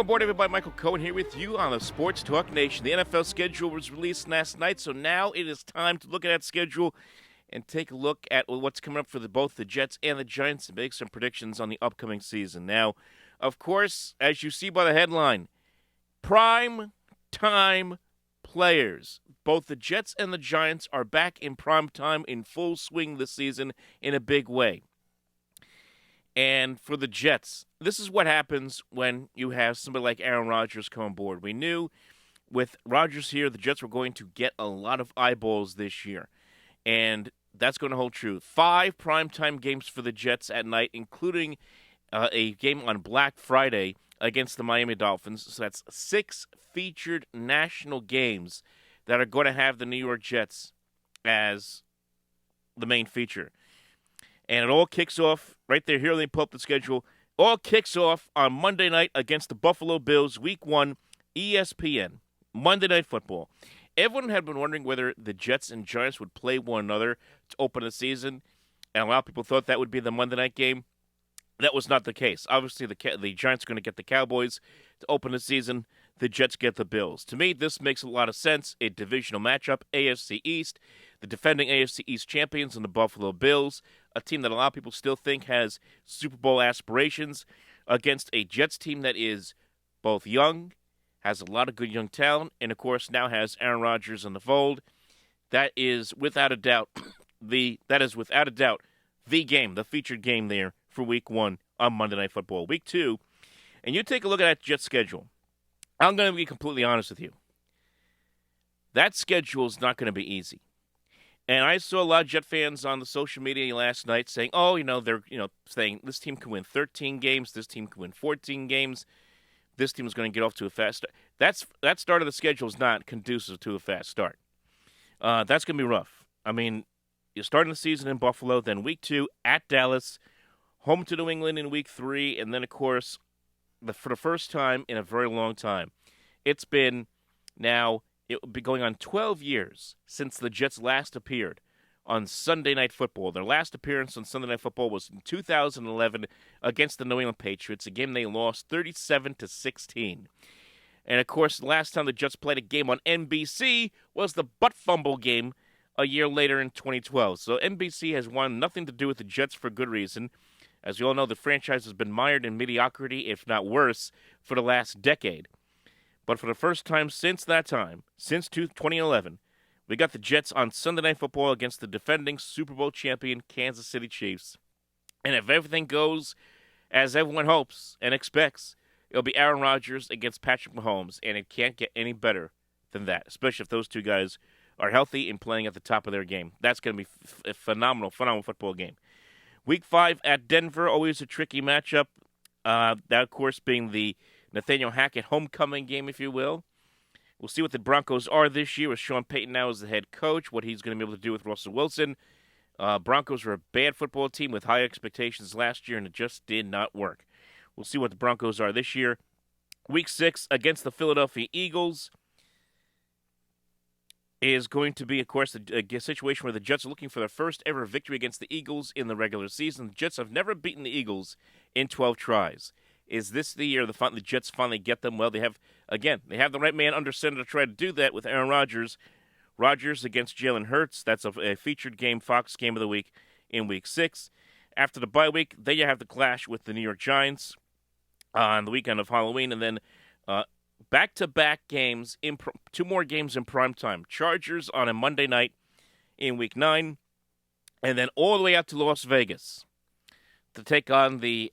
aboard, everybody. Michael Cohen here with you on the Sports Talk Nation. The NFL schedule was released last night, so now it is time to look at that schedule and take a look at what's coming up for both the Jets and the Giants and make some predictions on the upcoming season. Now, of course, as you see by the headline, prime time players. Both the Jets and the Giants are back in prime time in full swing this season in a big way. And for the Jets, this is what happens when you have somebody like Aaron Rodgers come on board. We knew with Rodgers here, the Jets were going to get a lot of eyeballs this year. And that's going to hold true. 5 primetime games for the Jets at night, including a game on Black Friday against the Miami Dolphins. So that's 6 featured national games that are going to have the New York Jets as the main feature. And it all kicks off right there. Here, let me pull up the schedule. All kicks off on Monday night against the Buffalo Bills, Week 1, ESPN, Monday Night Football. Everyone had been wondering whether the Jets and Giants would play one another to open the season, and a lot of people thought that would be the Monday night game. That was not the case. Obviously, the Giants are going to get the Cowboys to open the season. The Jets get the Bills. To me, this makes a lot of sense. A divisional matchup, AFC East, the defending AFC East champions and the Buffalo Bills, a team that a lot of people still think has Super Bowl aspirations, against a Jets team that is both young, has a lot of good young talent, and of course now has Aaron Rodgers in the fold. That is without a doubt the game, the featured game there for Week 1 on Monday Night Football. Week 2, and you take a look at that Jets schedule. I'm going to be completely honest with you. That schedule is not going to be easy. And I saw a lot of Jet fans on the social media last night saying, they're saying this team can win 13 games, this team can win 14 games, this team is going to get off to a fast start. That start of the schedule is not conducive to a fast start. That's going to be rough. I mean, you're starting the season in Buffalo, then Week 2 at Dallas, home to New England in Week 3, and then, of course, for the first time in a very long time, it will be going on 12 years since the Jets last appeared on Sunday Night Football. Their last appearance on Sunday Night Football was in 2011 against the New England Patriots, a game they lost 37-16. And, of course, the last time the Jets played a game on NBC was the butt fumble game a year later in 2012. So NBC has wanted nothing to do with the Jets for good reason. As you all know, the franchise has been mired in mediocrity, if not worse, for the last decade. But for the first time since that time, since 2011, we got the Jets on Sunday Night Football against the defending Super Bowl champion Kansas City Chiefs. And if everything goes as everyone hopes and expects, it'll be Aaron Rodgers against Patrick Mahomes, and it can't get any better than that, especially if those two guys are healthy and playing at the top of their game. That's going to be a phenomenal football game. Week 5 at Denver, always a tricky matchup. That, of course, being the Nathaniel Hackett homecoming game, if you will. We'll see what the Broncos are this year with Sean Payton now as the head coach, what he's going to be able to do with Russell Wilson. Broncos were a bad football team with high expectations last year, and it just did not work. We'll see what the Broncos are this year. Week 6 against the Philadelphia Eagles is going to be, of course, a situation where the Jets are looking for their first ever victory against the Eagles in the regular season. The Jets have never beaten the Eagles in 12 tries. Is this the year the Jets finally get them? Well, they have the right man under center to try to do that with Aaron Rodgers. Rodgers against Jalen Hurts. That's a featured game, Fox Game of the Week in Week 6. After the bye week, then you have the clash with the New York Giants on the weekend of Halloween, and then back-to-back games, 2 more games in primetime. Chargers on a Monday night in Week 9, and then all the way out to Las Vegas to take on the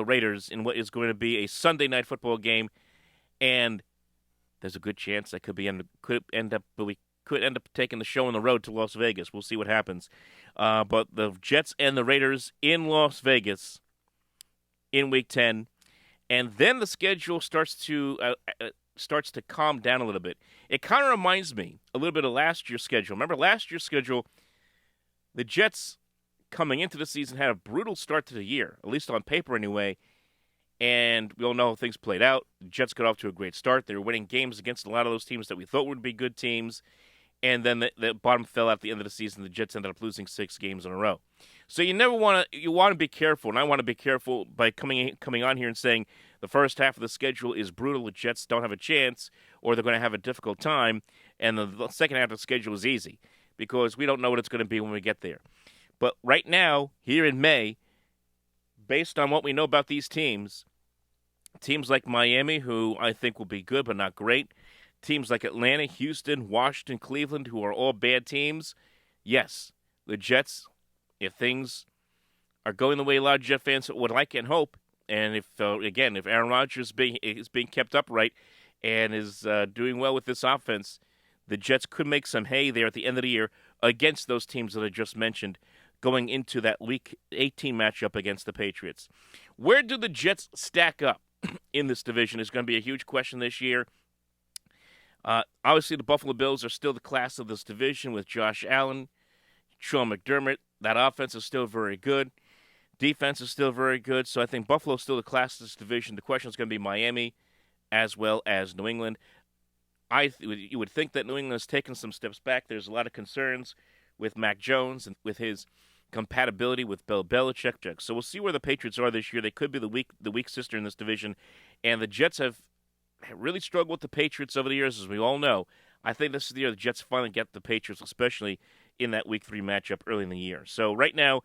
Raiders in what is going to be a Sunday night football game, and there's a good chance that we could end up taking the show on the road to Las Vegas. We'll see what happens. But the Jets and the Raiders in Las Vegas in Week 10. And then the schedule starts to calm down a little bit. It kind of reminds me a little bit of last year's schedule. Remember last year's schedule, the Jets coming into the season had a brutal start to the year, at least on paper anyway. And we all know how things played out. The Jets got off to a great start. They were winning games against a lot of those teams that we thought would be good teams. And then the bottom fell out at the end of the season. The Jets ended up losing 6 games in a row. So you want to be careful, and I want to be careful by coming on here and saying the first half of the schedule is brutal. The Jets don't have a chance, or they're going to have a difficult time, and the second half of the schedule is easy because we don't know what it's going to be when we get there. But right now, here in May, based on what we know about these teams like Miami, who I think will be good but not great, teams like Atlanta, Houston, Washington, Cleveland, who are all bad teams, yes, the Jets, if things are going the way a lot of Jet fans would like and hope, and if Aaron Rodgers is being kept upright and is doing well with this offense, the Jets could make some hay there at the end of the year against those teams that I just mentioned, going into that Week 18 matchup against the Patriots. Where do the Jets stack up in this division is going to be a huge question this year. Obviously, the Buffalo Bills are still the class of this division with Josh Allen, Sean McDermott. That offense is still very good. Defense is still very good. So I think Buffalo is still the class of this division. The question is going to be Miami as well as New England. You would think that New England has taken some steps back. There's a lot of concerns with Mac Jones and with his compatibility with Bill Belichick. So we'll see where the Patriots are this year. They could be the weak sister in this division. And the Jets have really struggled with the Patriots over the years, as we all know. I think this is the year the Jets finally get the Patriots, especially in that Week 3 matchup early in the year. So right now,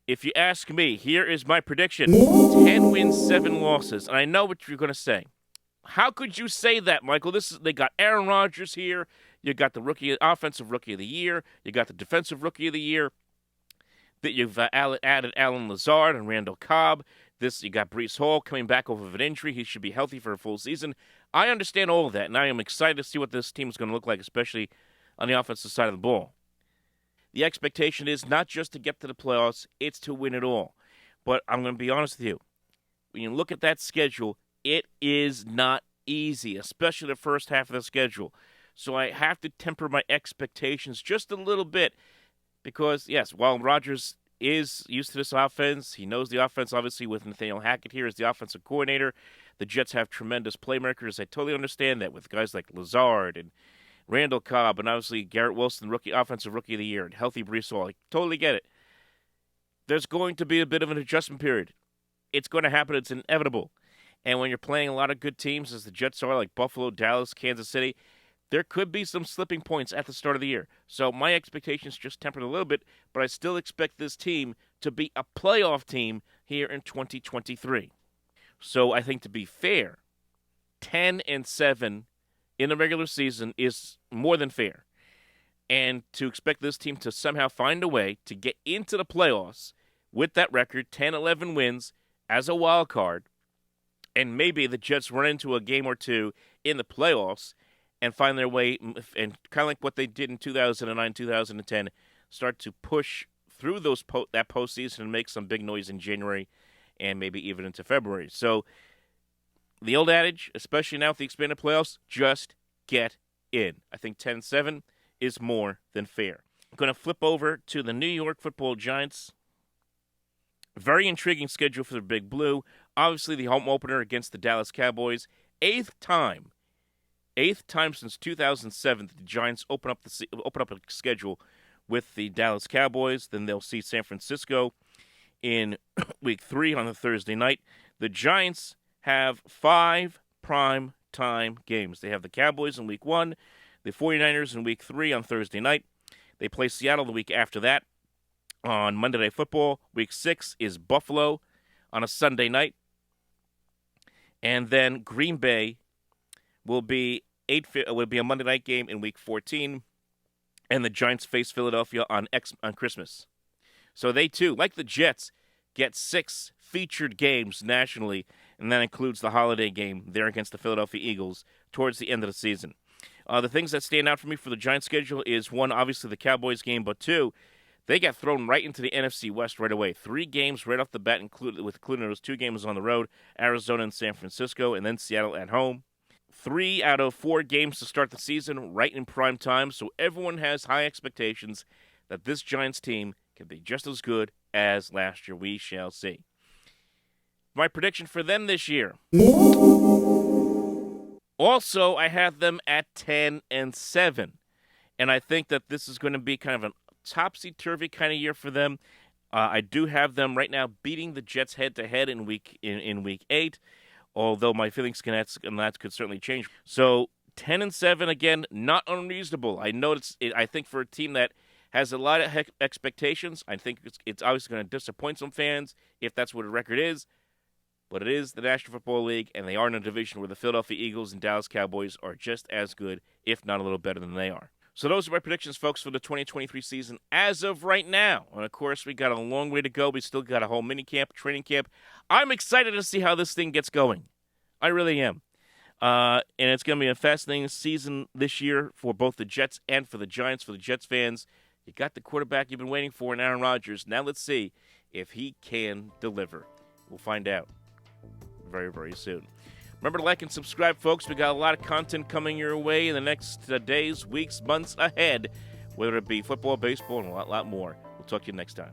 if you ask me, here is my prediction. 10 wins, 7 losses. And I know what you're going to say. How could you say that, Michael? They got Aaron Rodgers here. You got the offensive rookie of the year. You got the defensive rookie of the year. That you've added Alan Lazard and Randall Cobb. You got Breece Hall coming back off of an injury. He should be healthy for a full season. I understand all of that, and I am excited to see what this team is going to look like, especially on the offensive side of the ball. The expectation is not just to get to the playoffs, it's to win it all. But I'm going to be honest with you. When you look at that schedule, it is not easy, especially the first half of the schedule. So I have to temper my expectations just a little bit because, yes, while Rodgers is used to this offense, he knows the offense, obviously, with Nathaniel Hackett here as the offensive coordinator. The Jets have tremendous playmakers. I totally understand that with guys like Lazard and Randall Cobb, and obviously Garrett Wilson, offensive rookie of the year, and healthy Breece Hall. I totally get it. There's going to be a bit of an adjustment period. It's going to happen. It's inevitable. And when you're playing a lot of good teams, as the Jets are, like Buffalo, Dallas, Kansas City, there could be some slipping points at the start of the year. So my expectations just tempered a little bit, but I still expect this team to be a playoff team here in 2023. So I think to be fair, 10-7 in the regular season is more than fair. And to expect this team to somehow find a way to get into the playoffs with that record, 10-11 wins as a wild card, and maybe the Jets run into a game or two in the playoffs and find their way, and kind of like what they did in 2009, 2010, start to push through that postseason and make some big noise in January and maybe even into February. So the old adage, especially now with the expanded playoffs, just get in. I think 10-7 is more than fair. I'm going to flip over to the New York Football Giants. Very intriguing schedule for the Big Blue. Obviously, the home opener against the Dallas Cowboys. Eighth time since 2007 that the Giants open up a schedule with the Dallas Cowboys. Then they'll see San Francisco in Week 3 on a Thursday night. The Giants have 5 prime time games. They have the Cowboys in Week 1, the 49ers in Week 3 on Thursday night. They play Seattle the week after that on Monday Night Football. Week 6 is Buffalo on a Sunday night. And then Green Bay will be a Monday night game in Week 14. And the Giants face Philadelphia on Christmas. So they, too, like the Jets, get 6 featured games nationally, and that includes the holiday game there against the Philadelphia Eagles towards the end of the season. The things that stand out for me for the Giants' schedule is, 1, obviously the Cowboys game, but 2, they got thrown right into the NFC West right away. 3 games right off the bat, including those 2 games on the road, Arizona and San Francisco, and then Seattle at home. 3 out of 4 games to start the season right in prime time, so everyone has high expectations that this Giants team can be just as good as last year. We shall see. My prediction for them this year. Also, I have them at 10-7, and I think that this is going to be kind of an topsy-turvy kind of year for them. I do have them right now beating the Jets head-to-head in week 8. although my feelings on that could certainly change. So 10-7 again, not unreasonable. I think for a team that has a lot of expectations, I think it's obviously going to disappoint some fans if that's what a record is. But it is the National Football League, and they are in a division where the Philadelphia Eagles and Dallas Cowboys are just as good, if not a little better than they are. So those are my predictions, folks, for the 2023 season as of right now. And, of course, we got a long way to go. We still got a whole mini camp, training camp. I'm excited to see how this thing gets going. I really am. And it's going to be a fascinating season this year for both the Jets and for the Giants. For the Jets fans, you got the quarterback you've been waiting for in Aaron Rodgers. Now let's see if he can deliver. We'll find out very, very soon. Remember to like and subscribe, folks. We got a lot of content coming your way in the next days, weeks, months ahead, whether it be football, baseball, and a lot more. We'll talk to you next time.